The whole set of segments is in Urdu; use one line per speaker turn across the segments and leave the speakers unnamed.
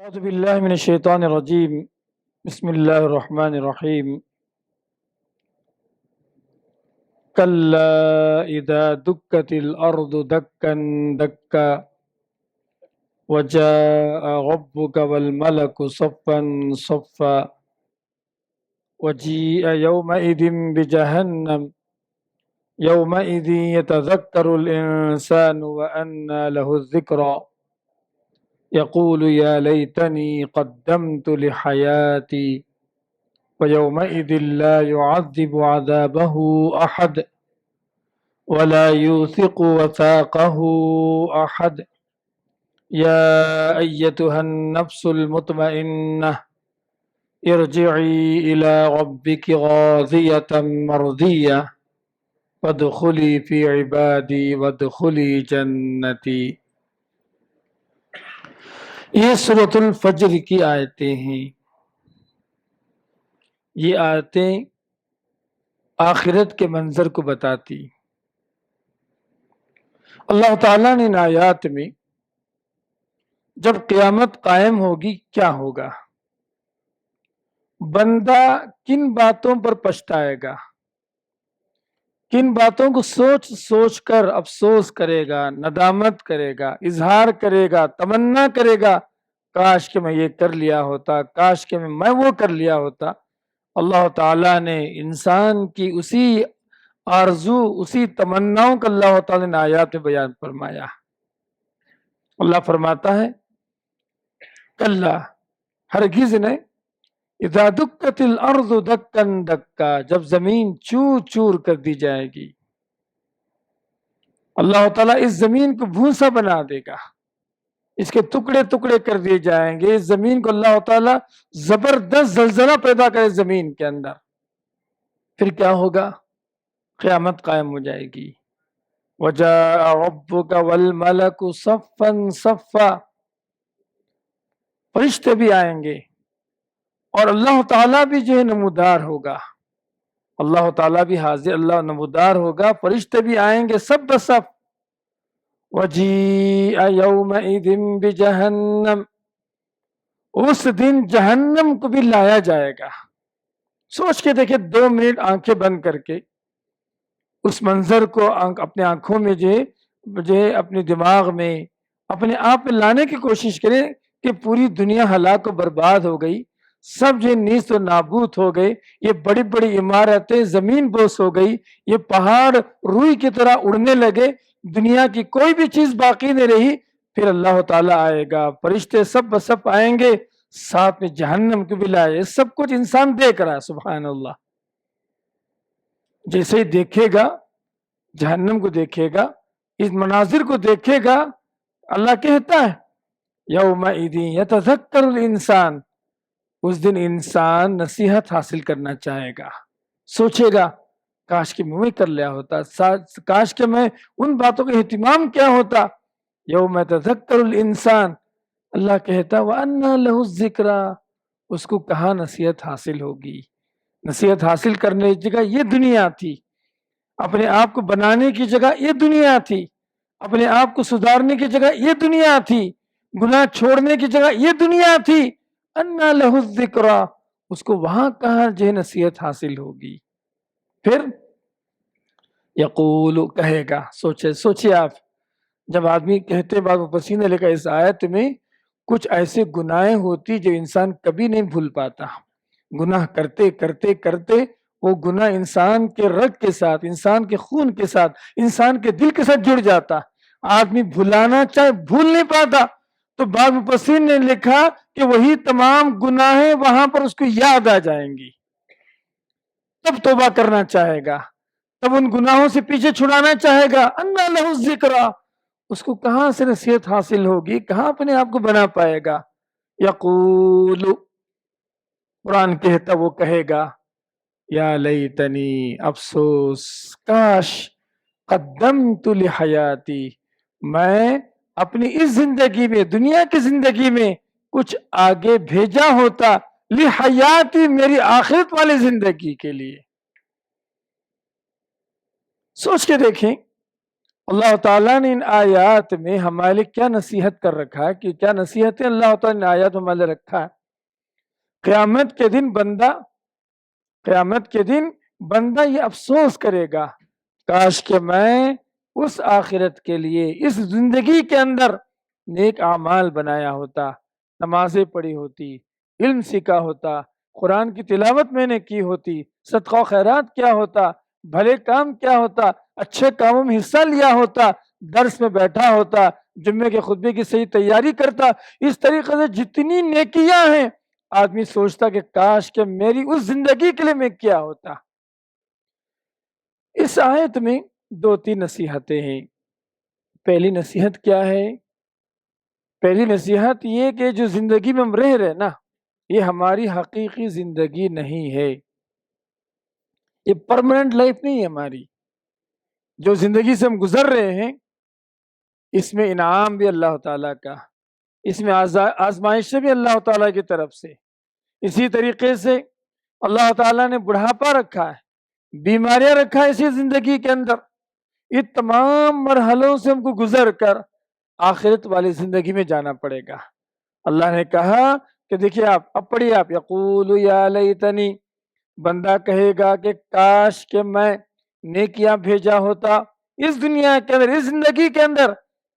أعوذ بالله من الشيطان الرجيم. بسم الله الرحمن الرحيم. كلا إذا دكت الأرض دكا دكا وجاء ربك والملك صفا صفا وجيء يومئذ بجهنم يومئذ يتذكر الإنسان وأنى له الذكرى يقول يا ليتني قدمت لحياتي ويومئذ لا يعذب عذابه أحد ولا يوثق وثاقه أحد يا أيتها النفس المطمئنة ارجعي إلى ربك راضية مرضية وادخلي في عبادي وادخلي جنتي. یہ سورۃ الفجر کی آیتیں ہیں. یہ آیتیں آخرت کے منظر کو بتاتی. اللہ تعالیٰ نے ان آیات میں جب قیامت قائم ہوگی کیا ہوگا، بندہ کن باتوں پر پچھتائے گا، کن باتوں کو سوچ سوچ کر افسوس کرے گا، ندامت کرے گا، اظہار کرے گا، تمنا کرے گا کاش کہ میں یہ کر لیا ہوتا، کاش کہ میں وہ کر لیا ہوتا. اللہ تعالیٰ نے انسان کی اسی آرزو، اسی تمناؤں کا اللہ تعالیٰ نے آیات میں بیان فرمایا. اللہ فرماتا ہے کلا، ہرگز نہیں، اذا دکت الارض دکا دکا، جب زمین چور چور کر دی جائے گی. اللہ تعالیٰ اس زمین کو بھوسا بنا دے گا، اس کے ٹکڑے ٹکڑے کر دیے جائیں گے. اس زمین کو اللہ تعالیٰ زبردست زلزلہ پیدا کرے زمین کے اندر. پھر کیا ہوگا؟ قیامت قائم ہو جائے گی. وَجَاءَ رَبُّكَ وَالْمَلَكُ صَفًّا صَفًّا، فرشتے بھی آئیں گے اور اللہ تعالیٰ بھی جو ہے نمودار ہوگا. اللہ تعالیٰ بھی حاضر، اللہ نمودار ہوگا، فرشتے بھی آئیں گے سب بصف. وَجِيءَ يَوْمَئِذٍ بِجَهَنَّمَ، اس دن جہنم کو بھی لایا جائے گا. سوچ کے دیکھیں، 2 منٹ آنکھیں بند کر کے اس منظر کو اپنے آنکھوں میں جو ہے اپنے دماغ میں اپنے آپ میں لانے کی کوشش کریں کہ پوری دنیا ہلاک و برباد ہو گئی، سب جو نیست و نابود ہو گئے، یہ بڑی بڑی عمارتیں زمین بوس ہو گئی، یہ پہاڑ روئی کی طرح اڑنے لگے، دنیا کی کوئی بھی چیز باقی نہیں رہی. پھر اللہ تعالیٰ آئے گا، فرشتے سب بسب آئیں گے، ساتھ میں جہنم کو بھی لائے. سب کچھ انسان دیکھ رہا ہے، سبحان اللہ. جیسے ہی دیکھے گا، جہنم کو دیکھے گا، اس مناظر کو دیکھے گا، اللہ کہتا ہے یومئذ یتذکر الانسان، اس دن انسان نصیحت حاصل کرنا چاہے گا، سوچے گا کاش کہ میں کر لیا ہوتا، کاش کہ میں ان باتوں کا اہتمام کیا ہوتا. یوم یتذکر الانسان، اللہ کہتا وَأَنَّى لَهُ الذِّكْرَى، اس کو کہاں نصیحت حاصل ہوگی. نصیحت حاصل کرنے کی جگہ یہ دنیا تھی، اپنے آپ کو بنانے کی جگہ یہ دنیا تھی، اپنے آپ کو سدھارنے کی جگہ یہ دنیا تھی، گناہ چھوڑنے کی جگہ یہ دنیا تھی. اَنَّى لَهُ الذِّكْرَى، اس کو وہاں کہاں جو ہے نصیحت حاصل ہوگی. پھر یقول، کہے گا. سوچے آپ، جب آدمی کہتے بعد پسینے لے کر، اس آیت میں کچھ ایسے گناہیں ہوتی جو انسان کبھی نہیں بھول پاتا. گناہ کرتے کرتے کرتے وہ گناہ انسان کے رگ کے ساتھ، انسان کے خون کے ساتھ، انسان کے دل کے ساتھ جڑ جاتا. آدمی بھلانا چاہے بھول نہیں پاتا. تو بعض مفسرین نے لکھا کہ وہی تمام گناہیں وہاں پر اس کو یاد آ جائیں گی، تب توبہ کرنا چاہے گا، تب ان گناہوں سے پیچھے چھڑانا چاہے گا. اَنَّى لَهُ الذِّكْرَى، اس کو کہاں سے نصیحت حاصل ہوگی، کہاں اپنے آپ کو بنا پائے گا. یقول، قرآن کہتا، وہ کہے گا یا لیتنی، افسوس، کاش، قدمت لحیاتی، میں اپنی اس زندگی میں، دنیا کی زندگی میں کچھ آگے بھیجا ہوتا، لحیاتی، میری آخرت والی زندگی کے لیے. سوچ کے دیکھیں، اللہ تعالیٰ نے ان آیات میں ہمارے لیے کیا نصیحت کر رکھا ہے، کہ کیا نصیحتیں اللہ تعالیٰ نے ان آیات میں ہمارے لیے رکھا ہے؟ قیامت کے دن بندہ یہ افسوس کرے گا، کاش کہ میں اس آخرت کے لیے اس زندگی کے اندر نیک اعمال بنایا ہوتا، نمازیں پڑھی ہوتی، علم سیکھا ہوتا، قرآن کی تلاوت میں نے کی ہوتی، صدقہ و خیرات کیا ہوتا، بھلے کام کیا ہوتا، اچھے کاموں میں حصہ لیا ہوتا، درس میں بیٹھا ہوتا، جمعے کے خطبے کی صحیح تیاری کرتا۔ اس طریقے سے جتنی نیکیاں ہیں آدمی سوچتا کہ کاش کہ میری اس زندگی کے لیے میں کیا ہوتا۔ اس آیت میں دو تین نصیحتیں ہیں۔ پہلی نصیحت کیا ہے؟ پہلی نصیحت یہ کہ جو زندگی میں ہم رہ رہے نا، یہ ہماری حقیقی زندگی نہیں ہے، یہ پرماننٹ لائف نہیں ہے ہماری۔ جو زندگی سے ہم گزر رہے ہیں اس میں انعام بھی اللہ تعالیٰ کا، اس میں آزمائشیں بھی اللہ تعالیٰ کی طرف سے۔ اسی طریقے سے اللہ تعالیٰ نے بڑھاپا رکھا ہے، بیماریاں رکھا ہے اسی زندگی کے اندر۔ یہ تمام مرحلوں سے ہم کو گزر کر آخرت والی زندگی میں جانا پڑے گا۔ اللہ نے کہا کہ دیکھیے اب پڑھیے آپ، یقول یا لیتنی، بندہ کہے گا کہ کاش کہ میں نیکیاں بھیجا ہوتا اس دنیا کے اندر، اس زندگی کے اندر۔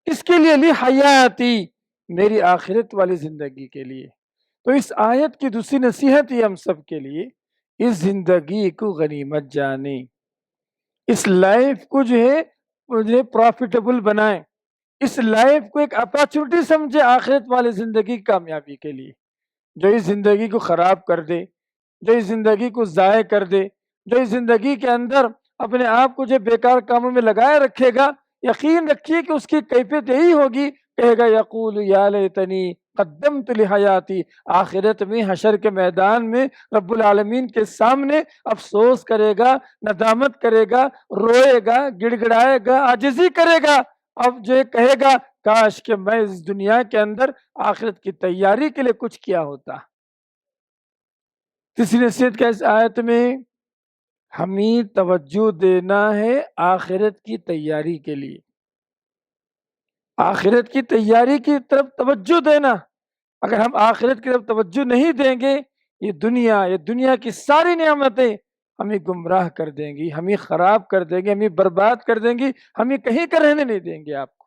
اس کے لیے لی حیاتی، میری آخرت والی زندگی کے لیے۔ تو اس آیت کی دوسری نصیحت یہ ہم سب کے لیے، اس زندگی کو غنیمت جانیں، اس لائف کو جو ہے پروفیٹیبل بنائیں، اس لائف کو ایک اپارچونٹی سمجھے آخرت والی زندگی کی کامیابی کے لیے۔ جو اس زندگی کو خراب کر دے، جو اس زندگی کو ضائع کر دے، جو اس زندگی کے اندر اپنے آپ کو جو بیکار کاموں میں لگائے رکھے گا، یقین رکھیے کہ اس کی کیفیت یہی ہوگی، کہے گا یقول یا لیتنی قدمت لحیاتی۔ آخرت میں حشر کے میدان میں رب العالمین کے سامنے افسوس کرے گا، ندامت کرے گا، روئے گا، گڑ گڑائے گا، عاجزی کرے گا۔ اب جو کہے گا کاش کہ میں اس دنیا کے اندر آخرت کی تیاری کے لیے کچھ کیا ہوتا۔ تیسری نصیحت کا اس آیت میں ہمیں توجہ دینا ہے آخرت کی تیاری کے لیے، آخرت کی تیاری کی طرف توجہ دینا۔ اگر ہم آخرت کی طرف توجہ نہیں دیں گے، یہ دنیا کی ساری نعمتیں ہمیں گمراہ کر دیں گی، ہمیں خراب کر دیں گی، ہمیں برباد کر دیں گی، ہمیں کہیں کا رہنے نہیں دیں گے آپ کو۔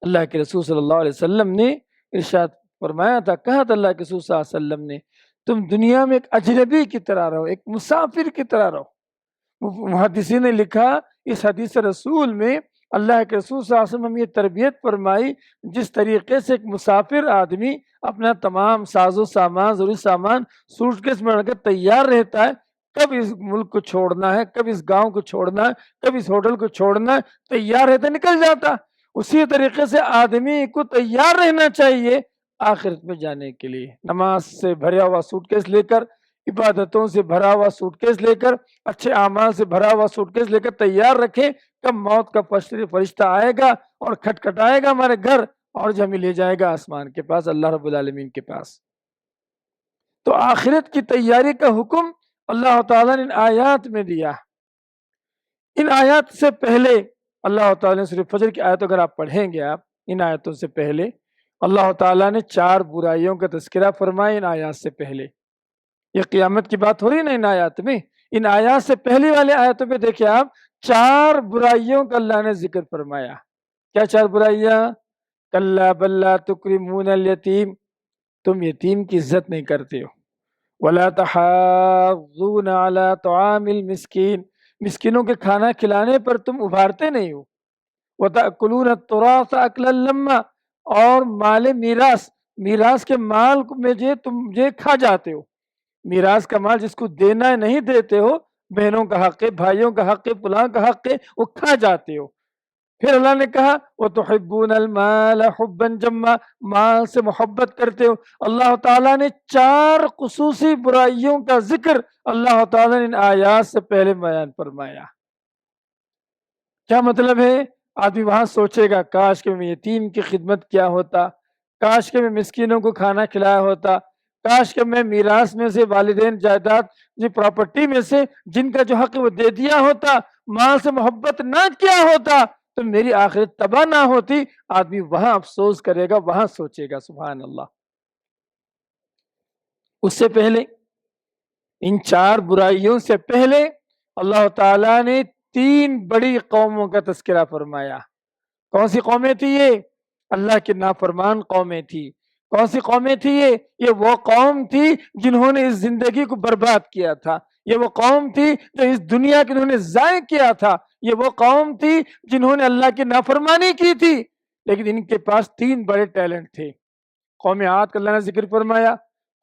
اللہ کے رسول صلی اللہ علیہ وسلم نے ارشاد فرمایا تھا، کہا تھا اللہ کے رسول صلی اللہ علیہ وسلم نے، تم دنیا میں ایک اجنبی کی طرح رہو، ایک مسافر کی طرح رہو۔ محدثین نے لکھا اس حدیث رسول میں اللہ کے رسول صلی اللہ علیہ وسلم نے یہ تربیت فرمائی، جس طریقے سے ایک مسافر آدمی اپنا تمام ساز و سامان، ضروری سامان سوٹ کیس میں رکھ کر تیار رہتا ہے، کب اس ملک کو چھوڑنا ہے، کب اس گاؤں کو چھوڑنا ہے، کب اس ہوٹل کو چھوڑنا ہے، تیار رہتا نکل جاتا۔ اسی طریقے سے آدمی کو تیار رہنا چاہیے آخرت میں جانے کے لیے، نماز سے بھرا ہوا سوٹ کیس لے کر، عبادتوں سے بھرا ہوا سوٹ کیس لے کر، اچھے اعمال سے بھرا ہوا سوٹ کیس لے کر تیار رکھیں، کب موت کا فرشتہ آئے گا اور کھٹکھٹائے گا ہمارے گھر اور جو ہمیں لے جائے گا آسمان کے پاس، اللہ رب العالمین کے پاس۔ تو آخرت کی تیاری کا حکم اللہ تعالیٰ نے ان آیات میں دیا۔ ان آیات سے پہلے اللہ تعالیٰ نے سورہ فجر کی آیت اگر آپ پڑھیں گے، آپ ان آیتوں سے پہلے اللہ تعالیٰ نے 4 برائیوں کا تذکرہ فرمایا ان آیات سے پہلے۔ یہ قیامت کی بات ہو رہی نا ان آیات میں، ان آیات سے پہلی والے آیتوں میں دیکھیں آپ 4 برائیوں کا اللہ نے ذکر فرمایا۔ کیا 4 برائیاں؟ کلا بل لا تکرمون الیتیم، تم یتیم کی عزت نہیں کرتے ہو، ولا تحاضون علی طعام المسکین، مسکینوں کے کھانا کھلانے پر تم ابھارتے نہیں ہو، وتأکلون التراث اکلا لما، اور مال میراث کے مال میں جو تم جو کھا جاتے ہو، میراث کا مال جس کو دینا ہے نہیں دیتے ہو، بہنوں کا حق ہے، بھائیوں کا حق ہے، فلاں کا حق ہے، وہ کھا جاتے ہو۔ پھر اللہ نے کہا وَتُحِبُّونَ الْمَالَ حُبًّا جَمًّا، مال سے محبت کرتے ہو۔ اللہ تعالیٰ نے 4 خصوصی برائیوں کا ذکر اللہ تعالیٰ نے ان آیات سے پہلے بیان فرمایا۔ کیا مطلب ہے؟ آدمی وہاں سوچے گا کاش کہ میں یتیم کی خدمت کیا ہوتا، کاش کہ میں مسکینوں کو کھانا کھلایا ہوتا، کاش کہ میں میراث میں سے والدین جائیداد پراپرٹی میں سے جن کا جو حق ہے وہ دے دیا ہوتا، مال سے محبت نہ کیا ہوتا تو میری آخرت تباہ نہ ہوتی. آدمی وہاں افسوس کرے گا, وہاں سوچے گا. سبحان اللہ. اس سے پہلے, ان 4 برائیوں سے پہلے اللہ تعالیٰ نے 3 بڑی قوموں کا تذکرہ فرمایا. کون سی قومیں تھی یہ؟ اللہ کی نافرمان قومیں تھی. کون سی قومیں تھی یہ وہ قوم تھی جنہوں نے اس زندگی کو برباد کیا تھا. یہ وہ قوم تھی جو اس دنیا کے انہوں نے ضائع کیا تھا. یہ وہ قوم تھی جنہوں نے اللہ کی نافرمانی کی تھی. لیکن ان کے پاس 3 بڑے ٹیلنٹ تھے. قوم عاد کا اللہ نے ذکر فرمایا.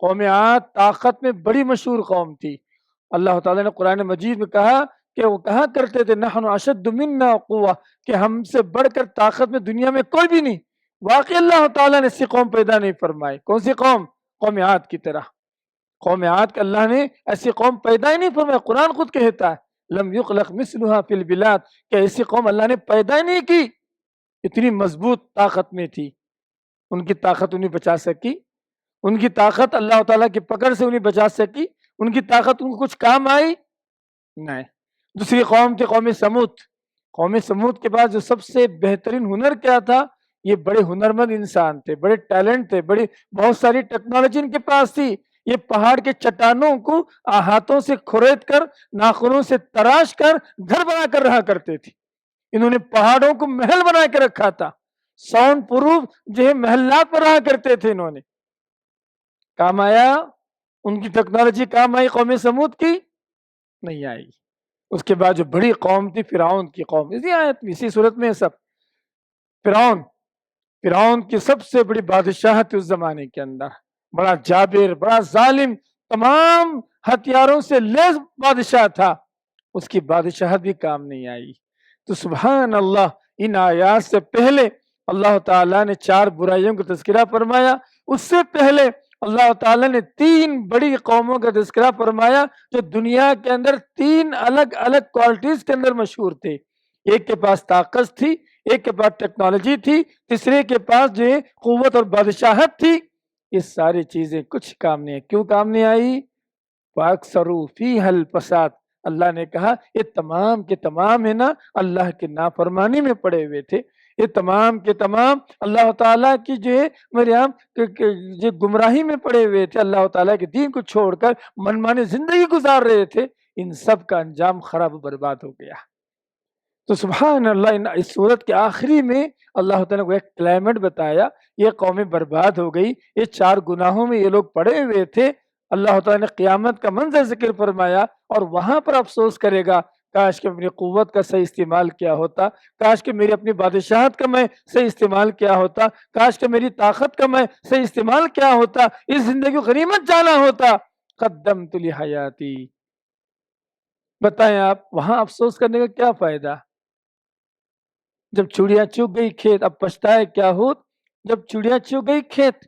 قوم عاد طاقت میں بڑی مشہور قوم تھی. اللہ تعالیٰ نے قرآن مجید میں کہا کہ وہ کہا کرتے تھے نحن اشد منا قوہ, کہ ہم سے بڑھ کر طاقت میں دنیا میں کوئی بھی نہیں. واقعی اللہ تعالیٰ نے ایسی قوم پیدا نہیں فرمائی. کون سی قوم؟ قوم عاد کی طرح. قوم عاد کا اللہ نے ایسی قوم پیدا ہی نہیں فرمائی. قرآن خود کہتا ہے لم یخلق مثلها فی البلاد, کہ ایسی قوم اللہ نے پیدا ہی نہیں کی. اتنی مضبوط طاقت میں تھی. ان کی طاقت انہیں بچا سکی؟ ان کی طاقت اللہ تعالیٰ کی پکڑ سے انہیں بچا سکی؟ ان کی طاقت ان کو کچھ کام آئی؟ نہیں. دوسری قوم تھی قوم سمود. قوم سمود کے بعد جو سب سے بہترین ہنر کیا تھا, یہ بڑے ہنرمند انسان تھے, بڑے ٹیلنٹ تھے, بہت ساری ٹیکنالوجی ان کے پاس تھی. یہ پہاڑ کے چٹانوں کو ہاتھوں سے کھرید کر, ناخنوں سے تراش کر گھر بنا کر رہا کرتے تھے. انہوں نے پہاڑوں کو محل بنا کے رکھا تھا. ساؤنڈ پروف جو ہے محلات پر رہا کرتے تھے. انہوں نے کام آیا؟ ان کی ٹیکنالوجی کام آئی قوم سمود کی؟ نہیں آئی. اس کے بعد جو بڑی قوم تھی فرعون کی قوم, اسی آیت میں اسی صورت میں سب. فرعون کی سب سے بڑی بادشاہت تھی اس زمانے کے اندر. بڑا جابر, بڑا ظالم, تمام ہتھیاروں سے لیس بادشاہ تھا. اس کی بادشاہت بھی کام نہیں آئی. تو سبحان اللہ, ان آیات سے پہلے اللہ تعالیٰ نے 4 برائیوں کا تذکرہ فرمایا. اس سے پہلے اللہ تعالیٰ نے 3 بڑی قوموں کا تذکرہ فرمایا جو دنیا کے اندر 3 الگ الگ کوالٹیز کے اندر مشہور تھے. ایک کے پاس طاقت تھی, ایک کے پاس ٹیکنالوجی تھی, تیسرے کے پاس جو ہے قوت اور بادشاہت تھی. یہ ساری چیزیں کچھ کام نہیں. کیوں کام نہیں آئی؟ فَأَكْثَرُوا فِيهَا الْفَسَادَ. اللہ نے کہا یہ تمام کے تمام ہے نا اللہ کی نافرمانی میں پڑے ہوئے تھے. یہ تمام کے تمام اللہ تعالیٰ کی جو ہے جو گمراہی میں پڑے ہوئے تھے. اللہ تعالیٰ کے دین کو چھوڑ کر منمانی زندگی گزار رہے تھے. ان سب کا انجام خراب و برباد ہو گیا. تو سبحان اللہ, اس صورت کے آخری میں اللہ تعالیٰ کو ایک کلائمیٹ بتایا. یہ قومیں برباد ہو گئی, یہ 4 گناہوں میں یہ لوگ پڑے ہوئے تھے. اللہ تعالیٰ نے قیامت کا منظر ذکر فرمایا اور وہاں پر افسوس کرے گا کاش کہ اپنی قوت کا صحیح استعمال کیا ہوتا, کاش کہ میری اپنی بادشاہت کا میں صحیح استعمال کیا ہوتا, کاش کہ میری طاقت کا میں صحیح استعمال کیا ہوتا, اس زندگی کو غنیمت جانا ہوتا. قدمت لحیاتی. بتائیں آپ وہاں افسوس کرنے کا کیا فائدہ؟ جب چڑیا چگ گئی کھیت, اب پچھتائے کیا ہوت. جب چڑیا چگ گئی کھیت,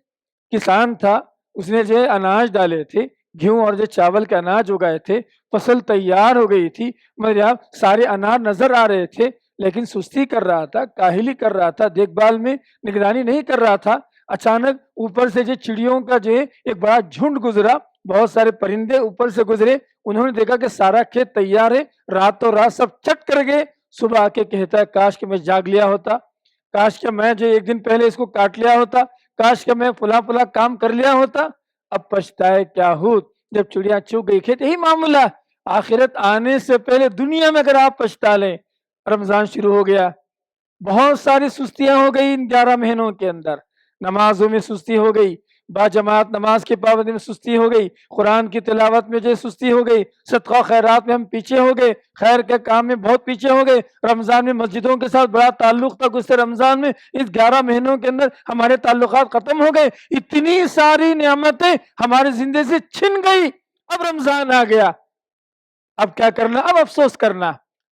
کسان تھا, اس نے جو اناج ڈالے تھے, گیہوں اور جو چاول کے اناج اگائے تھے, فصل تیار ہو گئی تھی, مگر آپ سارے انار نظر آ رہے تھے, لیکن سستی کر رہا تھا, کاہلی کر رہا تھا, دیکھ بھال میں نگرانی نہیں کر رہا تھا. اچانک اوپر سے جو چڑیوں کا جو ایک بڑا جھنڈ گزرا, بہت سارے پرندے اوپر سے گزرے, انہوں نے دیکھا کہ سارا کھیت تیار ہے, راتوں رات سب چٹ کر گئے. صبح آ کے کہتا ہے کاش کہ میں جاگ لیا ہوتا, کاش کہ میں جو 1 دن پہلے اس کو کاٹ لیا ہوتا, کاش کہ میں فلاں فلاں کام کر لیا ہوتا. اب پچھتائے کیا ہوت. جب چڑیا چگ گئی کھیت, یہی معاملہ آخرت آنے سے پہلے دنیا میں اگر آپ پچھتا لیں. رمضان شروع ہو گیا, بہت ساری سستیاں ہو گئی ان 11 مہینوں کے اندر. نمازوں میں سستی ہو گئی, با جماعت نماز کی پابندی میں سستی ہو گئی, قرآن کی تلاوت میں جو سستی ہو گئی, صدقہ خیرات میں ہم پیچھے ہو گئے, خیر کے کام میں بہت پیچھے ہو گئے. رمضان میں مسجدوں کے ساتھ بڑا تعلق تھا, اس سے رمضان میں اس 11 مہینوں کے اندر ہمارے تعلقات ختم ہو گئے. اتنی ساری نعمتیں ہماری زندگی سے چھن گئی. اب رمضان آ گیا, اب کیا کرنا؟ اب افسوس کرنا.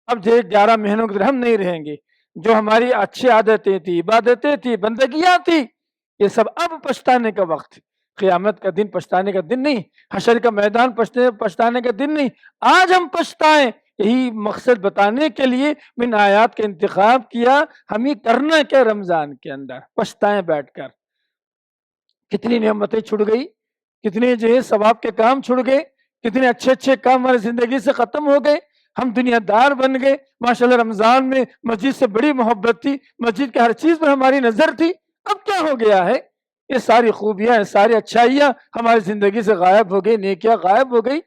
اب جو 11 مہینوں کے اندر ہم نہیں رہیں گے. جو ہماری اچھی عادتیں تھی, عبادتیں تھی, بندگیاں تھی, یہ سب اب پچھتانے کا وقت. قیامت کا دن پچھتانے کا دن نہیں, حشر کا میدان پچھتانے کا دن نہیں. آج ہم پچھتائیں. یہی مقصد بتانے کے لیے میں نے آیات کا انتخاب کیا. ہمیں کرنا کیا رمضان کے اندر؟ پچھتائیں بیٹھ کر. کتنی نعمتیں چھوٹ گئی, کتنے جو ہے ثواب کے کام چھوٹ گئے, کتنے اچھے اچھے کام ہماری زندگی سے ختم ہو گئے. ہم دنیا دار بن گئے. ماشاءاللہ رمضان میں مسجد سے بڑی محبت تھی, مسجد کے ہر چیز پر ہماری نظر تھی. اب کیا ہو گیا ہے؟ یہ ساری خوبیاں, یہ ساری اچھائیاں ہماری زندگی سے غائب ہو گئی, نیکیاں غائب ہو گئی.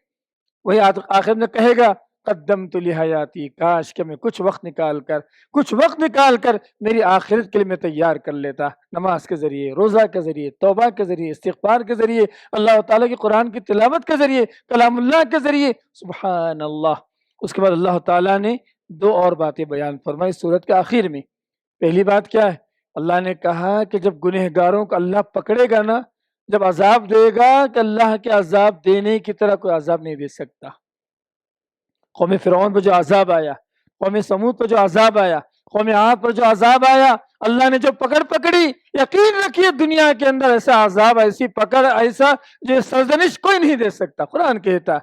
وہی آخر میں کہے گا قدمت لحیاتی, کاش کہ میں کچھ وقت نکال کر میری آخرت کے لیے میں تیار کر لیتا. نماز کے ذریعے, روزہ کے ذریعے, توبہ کے ذریعے, استغفار کے ذریعے, اللہ تعالیٰ کی قرآن کی تلاوت کے ذریعے, کلام اللہ کے ذریعے. سبحان اللہ. اس کے بعد اللہ تعالیٰ نے دو اور باتیں بیان فرمائی سورت کے آخر میں. پہلی بات کیا ہے؟ اللہ نے کہا کہ جب گنہگاروں کو اللہ پکڑے گا نا, جب عذاب دے گا, کہ اللہ کے عذاب دینے کی طرح کوئی عذاب نہیں دے سکتا. قوم فرعون پر جو عذاب آیا, قوم سمود پر جو عذاب آیا, قوم عاد پر جو عذاب آیا, اللہ نے جو پکڑی, یقین رکھیے دنیا کے اندر ایسا عذاب, ایسی پکڑ, ایسا جو سرزنش کوئی نہیں دے سکتا. قرآن کہتا,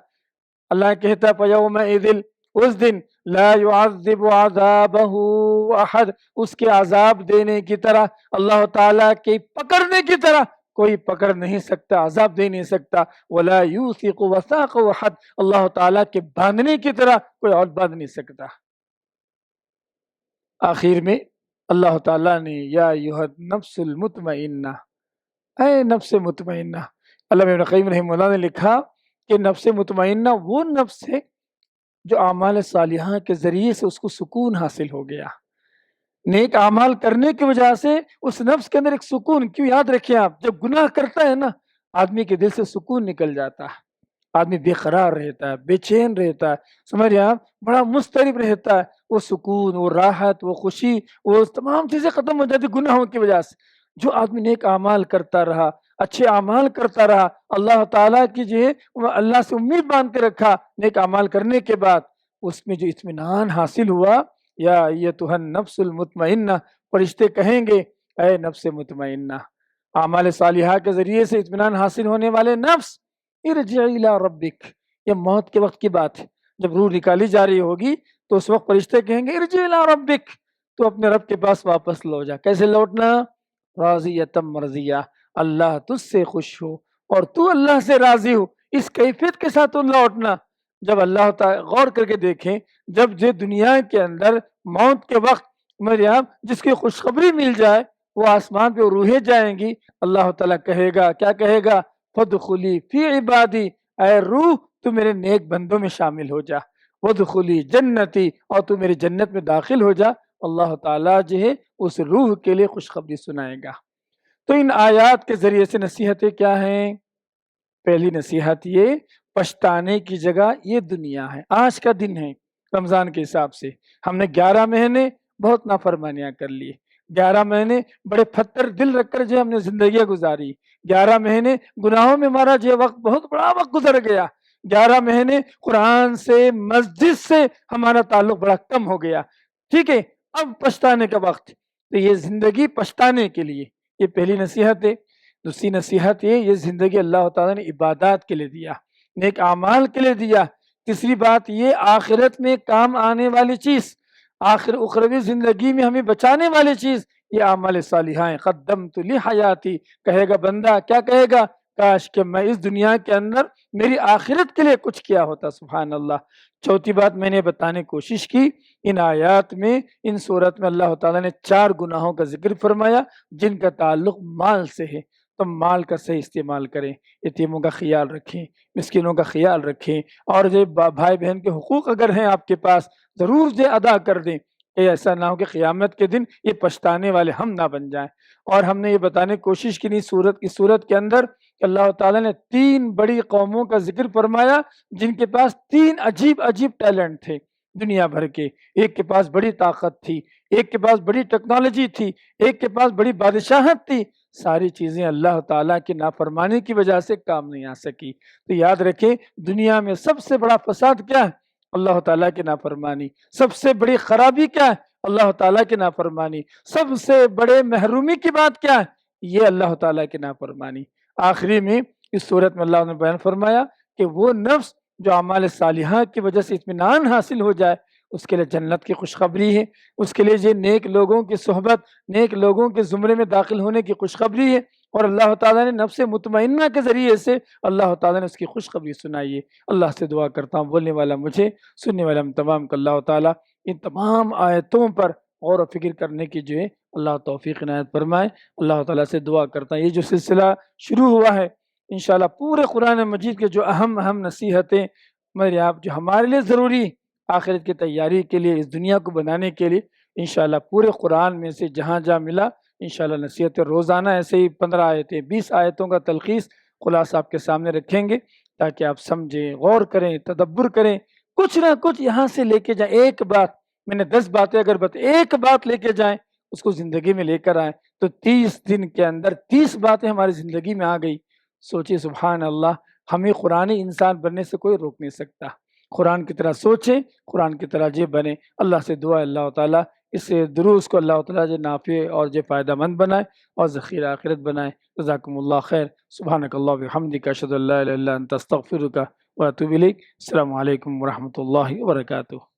اللہ کہتا فَيَوْمَئِذٍ, اس دن لا يعذب عذابه احد, اس کے عذاب دینے کی طرح, اللہ تعالیٰ کے پکڑنے کی طرح کوئی پکڑ نہیں سکتا, عذاب دے نہیں سکتا. ولا یوثق وثاقه احد, اللہ تعالیٰ کے باندھنے کی طرح کوئی اور باندھ نہیں سکتا. آخر میں اللہ تعالیٰ نے یا ایھا النفس المطمئنہ, اے نفس مطمئنہ. علامہ ابن قیم رحمہ اللہ نے لکھا کہ نفس مطمئنہ وہ نفس ہے جو اعمال صالحہ کے ذریعے سے اس کو سکون حاصل ہو گیا. نیک اعمال کرنے کی وجہ سے اس نفس کے اندر ایک سکون. کیوں؟ یاد رکھیں آپ, جب گناہ کرتا ہے نا, آدمی کے دل سے سکون نکل جاتا ہے, آدمی بے قرار رہتا ہے, بے چین رہتا ہے, سمجھ رہے آپ, بڑا مضطرب رہتا ہے. وہ سکون, وہ راحت, وہ خوشی, وہ تمام چیزیں ختم ہو جاتی گناہوں کی وجہ سے. جو آدمی نیک اعمال کرتا رہا, اچھے اعمال کرتا رہا, اللہ تعالیٰ کی جو ہے اللہ سے امید باندھ کے رکھا, نیک اعمال کرنے کے بعد اس میں جو اطمینان حاصل ہوا, یا ایھا النفس المطمئنہ, فرشتے کہیں گے اے نفس مطمئنہ, اعمال صالحہ کے ذریعے سے اطمینان حاصل ہونے والے نفس, ارجعی الی ربک. یہ موت کے وقت کی بات ہے, جب روح نکالی جا رہی ہوگی تو اس وقت فرشتے کہیں گے ارجعی الی ربک, تو اپنے رب کے پاس واپس لوٹ جا. کیسے لوٹنا؟ راضیۃ مرضیہ, اللہ تجھ سے خوش ہو اور تو اللہ سے راضی ہو, اس کیفیت کے ساتھ تو لوٹنا. جب اللہ تعالیٰ, غور کر کے دیکھیں, جب یہ دنیا کے اندر موت کے وقت میرے آپ جس کی خوشخبری مل جائے, وہ آسمان پہ روحیں جائیں گی, اللہ تعالیٰ کہے گا, کیا کہے گا؟ فادخلی فی عبادی, اے روح تو میرے نیک بندوں میں شامل ہو جا. وادخلی جنتی, اور تو میری جنت میں داخل ہو جا. اللہ تعالیٰ جو ہے اس روح کے لیے خوشخبری سنائے گا. تو ان آیات کے ذریعے سے نصیحتیں کیا ہیں؟ پہلی نصیحت یہ, پچھتانے کی جگہ یہ دنیا ہے. آج کا دن ہے رمضان کے حساب سے, ہم نے 11 مہینے بہت نافرمانیاں کر لی, 11 مہینے بڑے پتھر دل رکھ کر جو ہم نے زندگیاں گزاری, 11 مہینے گناہوں میں ہمارا جو وقت بہت بڑا وقت گزر گیا, 11 مہینے قرآن سے, مسجد سے ہمارا تعلق بڑا کم ہو گیا. ٹھیک ہے, اب پچھتانے کا وقت. تو یہ زندگی پچھتانے کے لیے, یہ پہلی نصیحت ہے. دوسری نصیحت یہ زندگی اللہ تعالیٰ نے عبادات کے لیے دیا, نیک اعمال کے لیے دیا. تیسری بات یہ, آخرت میں کام آنے والی چیز, آخر اخروی زندگی میں ہمیں بچانے والی چیز, یہ اعمال صالحہ ہیں. قدمت لحیاتی, کہے گا بندہ, کیا کہے گا؟ کاش کہ میں اس دنیا کے اندر میری آخرت کے لیے کچھ کیا ہوتا. سبحان اللہ. چوتھی بات میں نے بتانے کی کوشش کی, ان آیات میں, ان صورت میں اللہ تعالیٰ نے 4 گناہوں کا ذکر فرمایا جن کا تعلق مال سے ہے. تو مال کا صحیح استعمال کریں, یتیموں کا خیال رکھیں, مسکینوں کا خیال رکھیں, اور جو بھائی بہن کے حقوق اگر ہیں آپ کے پاس ضرور جو ادا کر دیں, کہ ایسا نہ ہو کہ قیامت کے دن یہ پچھتانے والے ہم نہ بن جائیں. اور ہم نے یہ بتانے کی کوشش کی اس صورت کے اندر کہ اللہ تعالیٰ نے 3 بڑی قوموں کا ذکر فرمایا جن کے پاس 3 عجیب عجیب ٹیلنٹ تھے دنیا بھر کے. ایک کے پاس بڑی طاقت تھی, ایک کے پاس بڑی ٹیکنالوجی تھی, ایک کے پاس بڑی بادشاہت تھی. ساری چیزیں اللہ تعالیٰ کی نافرمانی کی وجہ سے کام نہیں آ سکی. تو یاد رکھیں, دنیا میں سب سے بڑا فساد کیا ہے؟ اللہ تعالیٰ کی نافرمانی. سب سے بڑی خرابی کیا ہے؟ اللہ تعالیٰ کی نافرمانی. سب سے بڑے محرومی کی بات کیا ہے؟ یہ اللہ تعالیٰ کی نافرمانی. آخری میں اس صورت میں اللہ نے بیان فرمایا کہ وہ نفس جو اعمال صالحہ کی وجہ سے اطمینان حاصل ہو جائے, اس کے لیے جنت کی خوشخبری ہے, اس کے لیے یہ نیک لوگوں کی صحبت, نیک لوگوں کے زمرے میں داخل ہونے کی خوشخبری ہے. اور اللہ تعالیٰ نے نفس مطمئنہ کے ذریعے سے اللہ تعالیٰ نے اس کی خوشخبری سنائی ہے۔ اللہ سے دعا کرتا ہوں بولنے والا مجھے، سننے والا ہم تمام کو اللہ تعالیٰ ان تمام آیتوں پر غور و فکر کرنے کی جو ہے اللہ توفیق عنایت فرمائے۔ اللہ تعالیٰ سے دعا کرتا ہوں یہ جو سلسلہ شروع ہوا ہے انشاءاللہ پورے قرآن مجید کے جو اہم نصیحتیں میرے آپ جو ہمارے لیے ضروری آخرت کی تیاری کے لیے، اس دنیا کو بنانے کے لیے، انشاءاللہ پورے قرآن میں سے جہاں جہاں ملا انشاءاللہ نصیحتیں روزانہ ایسے ہی 15 آیتیں 20 آیتوں کا تلخیص خلاصہ آپ کے سامنے رکھیں گے تاکہ آپ سمجھیں، غور کریں، تدبر کریں، کچھ نہ کچھ یہاں سے لے کے جائیں۔ ایک بات، میں نے 10 باتیں اگر ایک بات لے کے جائیں، اس کو زندگی میں لے کر آئیں تو 30 دن کے اندر 30 باتیں ہماری زندگی میں آ گئی۔ سوچیں سبحان اللہ، ہمیں قرآنی انسان بننے سے کوئی روک نہیں سکتا۔ قرآن کی طرح سوچیں، قرآن کی طرح جے بنیں۔ اللہ سے دعا اللہ تعالیٰ اس دروس کو اللہ تعالیٰ جو نافع اور جو فائدہ مند بنائے اور ذخیرہ آخرت بنائے۔ جزاکم اللہ خیر۔ سبحانک اللہ وبحمدک، اشہد ان لا الہ الا انت، استغفرک واتوب الیک۔ السلام علیکم ورحمۃ اللہ وبرکاتہ۔